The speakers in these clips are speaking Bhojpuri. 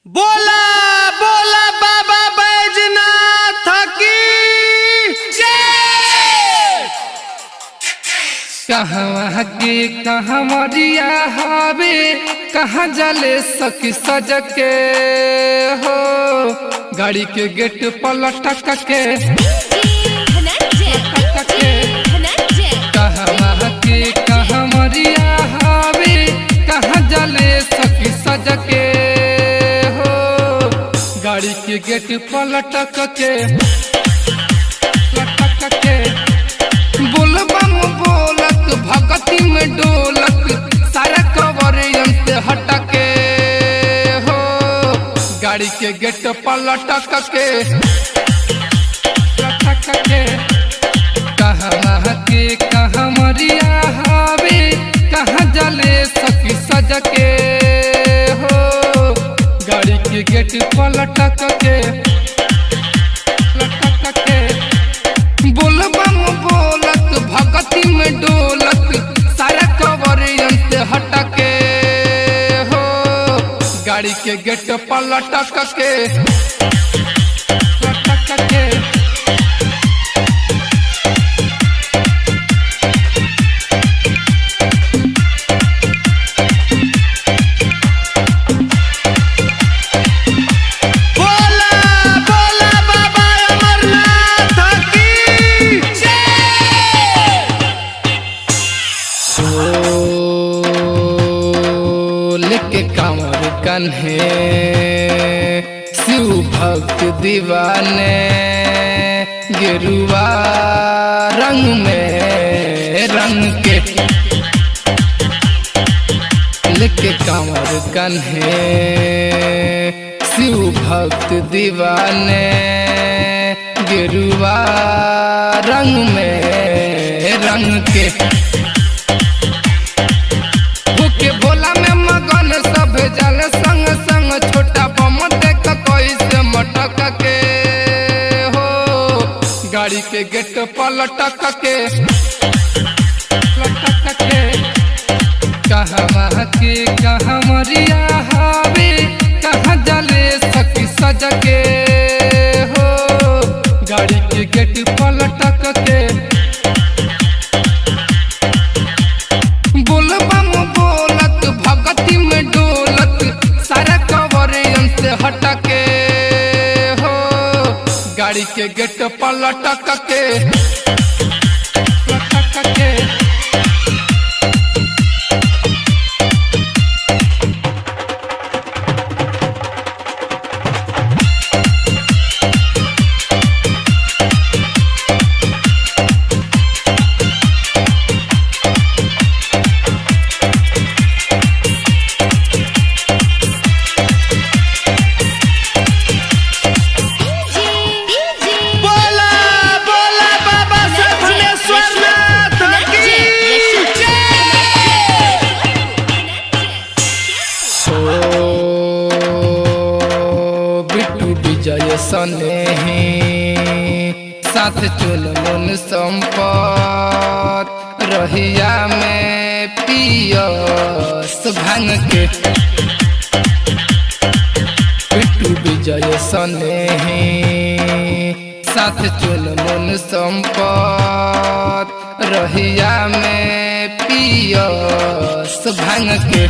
बोला बोला बाबा बैजनाथ की जय। कहवा के कहवरिया हवे कहाँ जले सखी सज के हो गाड़ी के गेट पलटक के कहवा के कहवरिया हवे कहाँ जले सखी सज के हो गाड़ी के गेट पलटक के बोलबम बोलत भगती में डोलत सारा कवर से हटके हो गाड़ी के गेट पलटक के कहवा के कहवरिया हवे कहाँ जले सखी सज के हो गाड़ी के गेट पलटक के बोलबम बोलत भगती में डोलत सारा कवर से हटके हो गाड़ी के गेट पलटक के बोला बोला बाबा अमरनाथ की जय। लेके कांवर कन्हे शिव भक्त दीवाने गेरुआ रंग में रंग के लेके कांवर कन्हे शिव भक्त दीवाने गेरुआ रंग में रंग के भूखे भोला में मगन सब जल संग संग छोटा बम देख कैसे मटक के हो गाड़ी के गेट पलटक के कहवा के कहवरिया हवे कहाँ जले सखी सज के हो गाड़ी के गेट पलटक के बोलबम बोलत भगती में डोलत सारा कवर से हटके हो गाड़ी के गेट पलटक के बोला बोला बाबा सपनेश्वरनाथ की जय। बिट्टू विजय सनेही साथ चुनमुन संपत रहिया में पियस भांग के बिट्टू विजय सनेही साथ चुनमुन संपत रहिया में पियस भांग के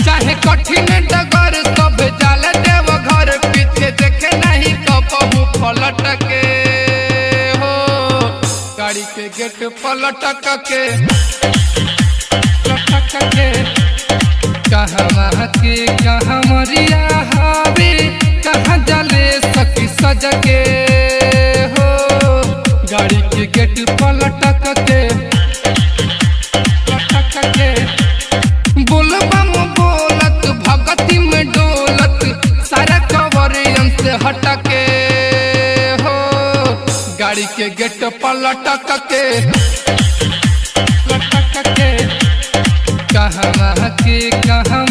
चाहे कठिन डगर सब जाल देव घर पीछे देखे नहीं कबहू पलट के हो गाड़ी के गेट पलटक के कहवा के कहवरिया हवे कहाँ जले सखी सज के हो गाड़ी के गेट पलटक के बोलबम बोलत भगती में डोलत सारा कवर से हटके हो गाड़ी के गेट पलटक के कहवा के कहवा